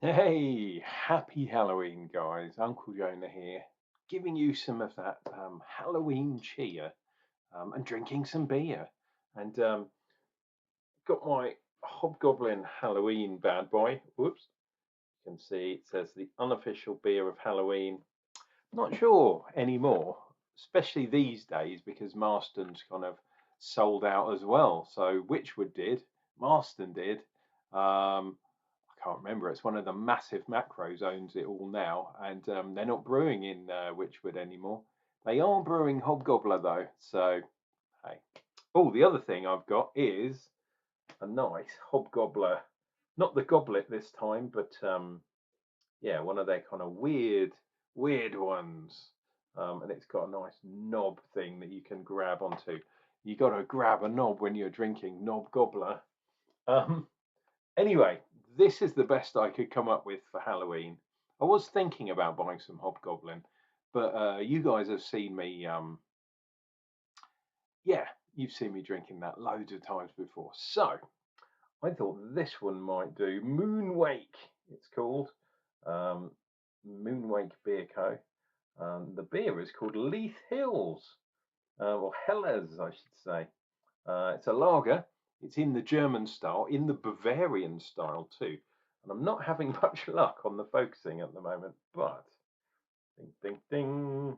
Hey, happy Halloween, guys. Unclejona here, giving you some of that Halloween cheer and drinking some beer. And got my Hobgoblin Halloween bad boy. Whoops. You can see it says the unofficial beer of Halloween. Not sure anymore, especially these days because Marston's kind of sold out as well. So Witchwood did, Marston did. I can't remember. It's one of the massive macros owns it all now, and they're not brewing in Witchwood anymore. They are brewing Hobgobbler though. So hey. Oh, the other thing I've got is a nice Hobgobbler, not the goblet this time, but yeah, one of their kind of weird ones. And it's got a nice knob thing that you can grab onto. You got to grab a knob when you're drinking knob gobbler. Um, anyway, this is the best I could come up with for Halloween. I was thinking about buying some Hobgoblin, but you guys have seen me. Yeah, you've seen me drinking that loads of times before. So I thought this one might do. Moonwake, it's called. Um, Moonwake Beer Co. The beer is called Leith Hills, or Helles, I should say. It's a lager. It's in the German style, in the Bavarian style too. And I'm not having much luck on the focusing at the moment, but ding, ding, ding.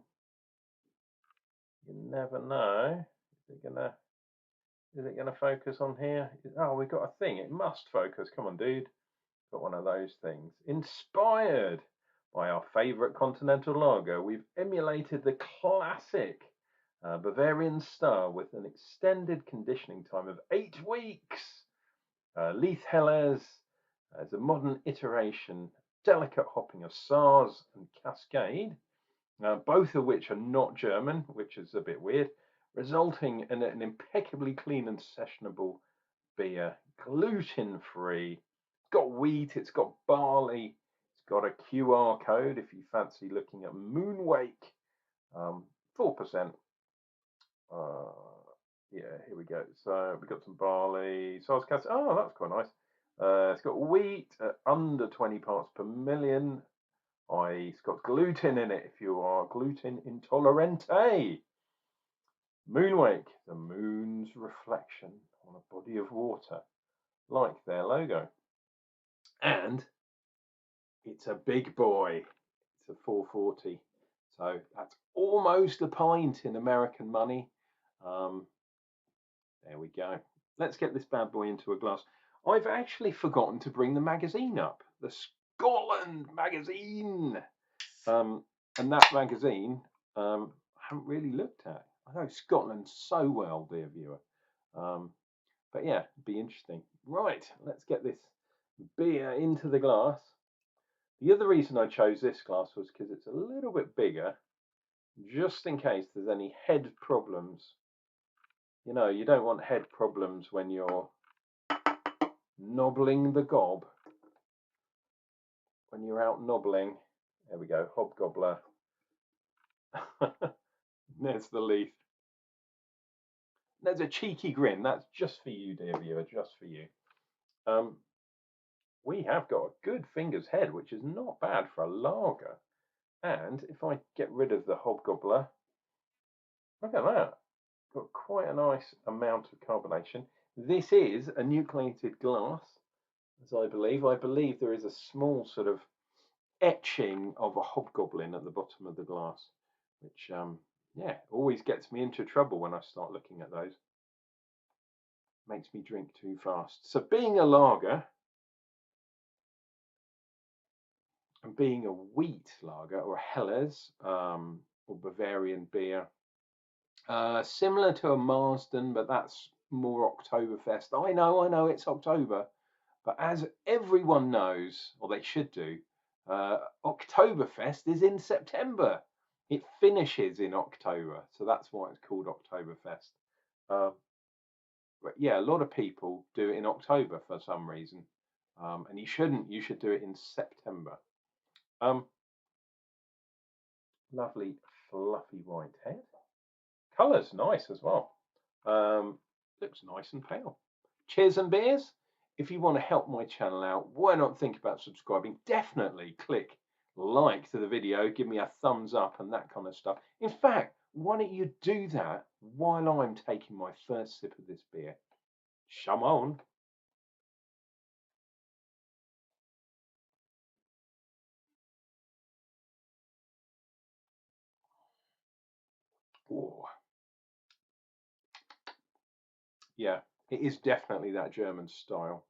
You never know. Is it gonna focus on here? Oh, we've got a thing. It must focus. Come on, dude. Got one of those things. Inspired by our favourite continental lager, we've emulated the classic Bavarian style with an extended conditioning time of 8 weeks. Leith Helles is a modern iteration, delicate hopping of Sars and Cascade, both of which are not German, which is a bit weird, resulting in an impeccably clean and sessionable beer, gluten-free. It's got wheat, it's got barley, it's got a QR code if you fancy looking at Moonwake, 4%. Uh, yeah, here we go. So we've got some barley, Sars Cascade. Oh, that's quite nice. It's got wheat at under 20 parts per million. It's got gluten in it if you are gluten intolerant. Moonwake, the moon's reflection on a body of water, like their logo. And it's a big boy. It's a 440. So that's almost a pint in American money. Um, there we go. Let's get this bad boy into a glass. I've actually forgotten to bring the magazine up, the Scotland magazine. And that magazine I haven't really looked at. I know Scotland so well, dear viewer. But yeah, it'd be interesting. Right, let's get this beer into the glass. The other reason I chose this glass was because it's a little bit bigger, just in case there's any head problems. You know, you don't want head problems when you're nobbling the gob. When you're out nobbling, there we go, hobgobbler. There's the Leith. There's a cheeky grin. That's just for you, dear viewer, just for you. We have got a good finger's head, which is not bad for a lager. And if I get rid of the hobgobbler, look at that. Got quite a nice amount of carbonation. This is a nucleated glass, as I believe. I believe there is a small sort of etching of a hobgoblin at the bottom of the glass, which, yeah, always gets me into trouble when I start looking at those. Makes me drink too fast. So being a lager, and being a wheat lager or Helles or Bavarian beer, similar to a Marsden, but that's more Oktoberfest. I know it's October, but as everyone knows, or they should do, Oktoberfest is in September. It finishes in October, so that's why it's called Oktoberfest. But yeah, a lot of people do it in October for some reason, and you shouldn't. You should do it in September. Lovely fluffy white head. Colour's nice as well. Looks nice and pale. Cheers and beers. if you want to help my channel out, why not think about subscribing? Definitely click like to the video, give me a thumbs up and that kind of stuff. In fact, why don't you do that while I'm taking my first sip of this beer? Come on. Oh, yeah, it is definitely that German style.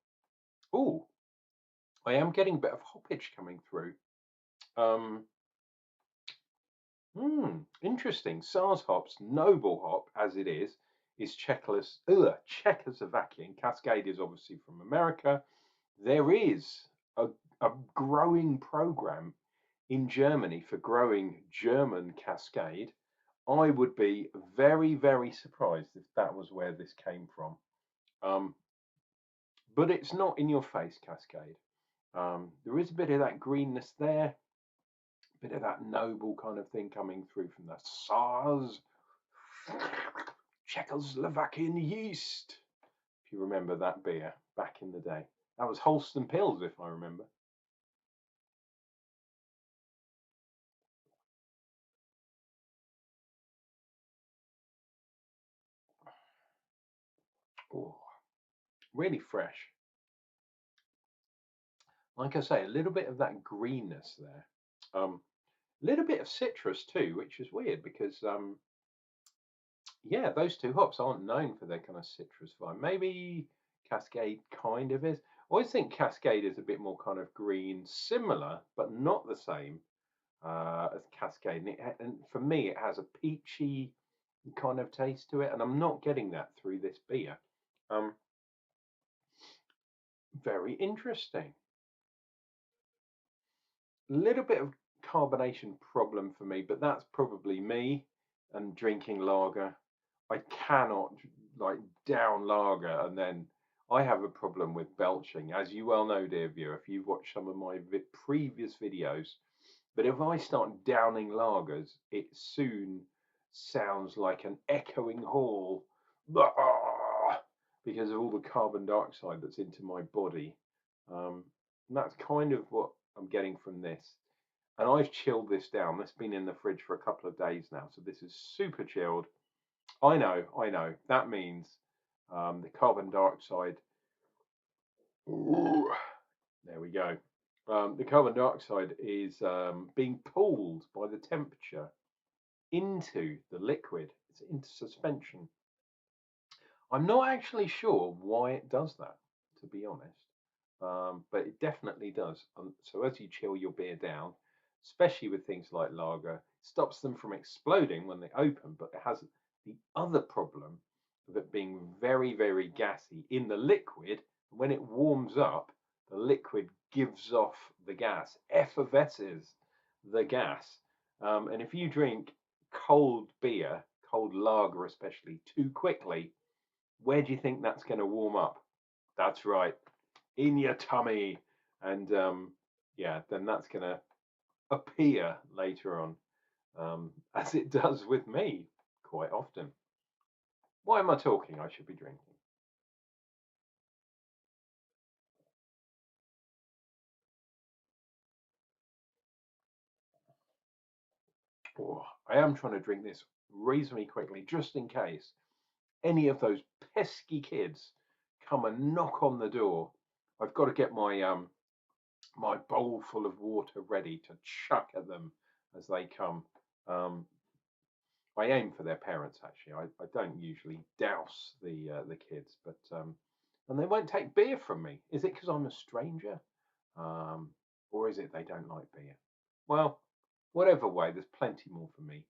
Oh, I am getting a bit of hoppage coming through. Interesting. SARS hops, noble hop as it is Czechoslovakian. Cascade is obviously from America. There is a growing program in Germany for growing German Cascade. I would be very, very surprised if that was where this came from. But it's not in your face Cascade. There is a bit of that greenness there, a bit of that noble kind of thing coming through from the SARS Czechoslovakian yeast. If you remember that beer back in the day. That was Holsten Pils, if I remember. Oh, really fresh. Like I say, a little bit of that greenness there. A little bit of citrus too, which is weird because yeah, those two hops aren't known for their kind of citrus vibe. Maybe Cascade kind of is. I always think Cascade is a bit more kind of green, similar but not the same as Cascade. And for me, it has a peachy kind of taste to it, and I'm not getting that through this beer. Very interesting. Little bit of carbonation problem for me, but that's probably me and drinking lager. I cannot like down lager and then I have a problem with belching, as you well know, dear viewer, if you've watched some of my previous videos. But if I start downing lagers, it soon sounds like an echoing hall because of all the carbon dioxide that's into my body. And that's kind of what I'm getting from this. And I've chilled this down. This has been in the fridge for a couple of days now, so this is super chilled. I know. That means the carbon dioxide. Ooh, there we go. The carbon dioxide is being pulled by the temperature into the liquid. It's into suspension. I'm not actually sure why it does that, to be honest, but it definitely does. So as you chill your beer down, especially with things like lager, it stops them from exploding when they open, but it has the other problem of it being very, very gassy in the liquid. When it warms up, the liquid gives off the gas, effervesces the gas. And if you drink cold beer, cold lager especially, too quickly, where do you think that's going to warm up? That's right, in your tummy. And yeah, then that's going to appear later on, as it does with me quite often. Why am I talking? I should be drinking. Oh, I am trying to drink this reasonably quickly, just in case any of those pesky kids come and knock on the door. I've got to get my bowl full of water ready to chuck at them as they come. Um, I aim for their parents actually. I don't usually douse the kids, but and they won't take beer from me. Is it because I'm a stranger, or is it they don't like beer? Well, whatever way, there's plenty more for me.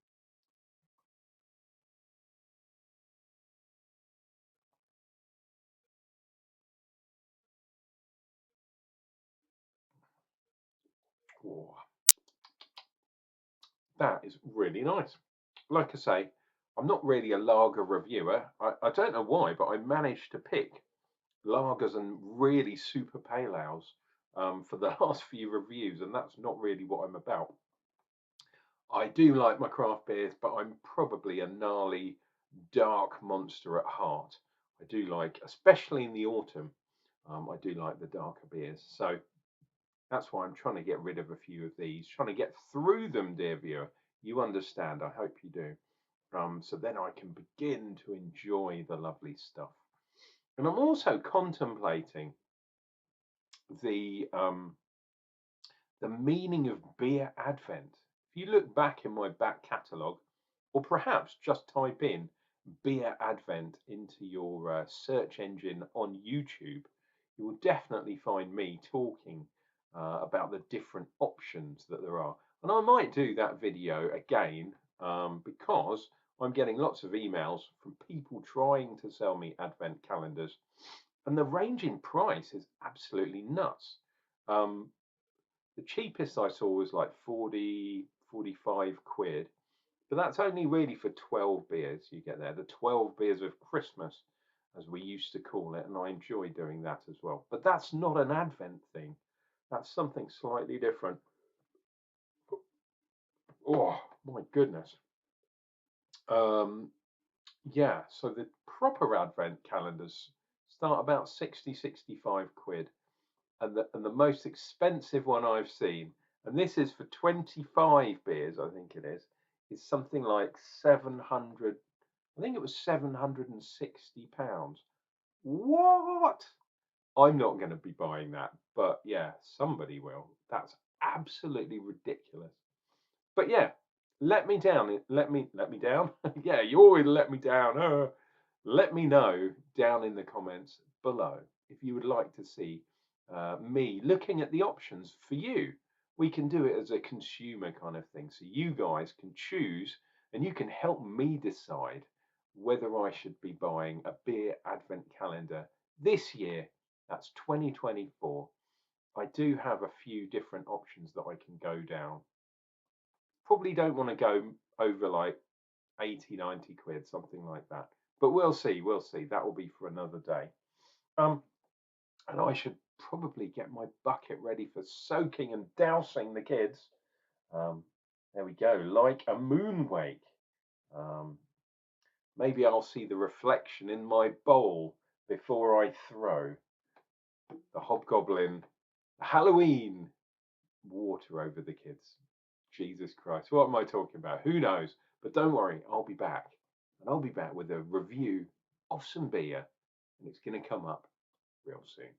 Oh, that is really nice. Like I say, I'm not really a lager reviewer. I don't know why, but I managed to pick lagers and really super pale ales for the last few reviews, and that's not really what I'm about. I do like my craft beers, but I'm probably a gnarly dark monster at heart. I do like, especially in the autumn, I do like the darker beers. So that's why I'm trying to get rid of a few of these, trying to get through them, dear viewer. You understand, I hope you do. So then I can begin to enjoy the lovely stuff. And I'm also contemplating the meaning of beer advent. If you look back in my back catalogue, or perhaps just type in beer advent into your search engine on YouTube, you will definitely find me talking about the different options that there are. And I might do that video again because I'm getting lots of emails from people trying to sell me advent calendars, and the range in price is absolutely nuts. Um, the cheapest I saw was like 40, 45 quid, but that's only really for 12 beers you get there. The 12 beers of Christmas, as we used to call it, and I enjoy doing that as well. But that's not an Advent thing. That's something slightly different. Oh, my goodness. Yeah, so the proper Advent calendars start about 60, 65 quid. And the most expensive one I've seen, and this is for 25 beers, I think it is something like 700. I think it was £760. What? I'm not going to be buying that, but yeah, somebody will. That's absolutely ridiculous. But yeah, let me down. Let me down. Yeah, you always let me down. Let me know down in the comments below if you would like to see me looking at the options for you. We can do it as a consumer kind of thing, so you guys can choose and you can help me decide whether I should be buying a beer advent calendar this year. That's 2024. I do have a few different options that I can go down. Probably don't want to go over like 80, 90 quid, something like that. But we'll see, we'll see. That will be for another day. Um, and I should probably get my bucket ready for soaking and dousing the kids. Um, there we go, like a moonwake. Um, maybe I'll see the reflection in my bowl before I throw the hobgoblin Halloween water over the kids. Jesus Christ, what am I talking about? Who knows? But don't worry, I'll be back. And I'll be back with a review of some beer, and it's going to come up real soon.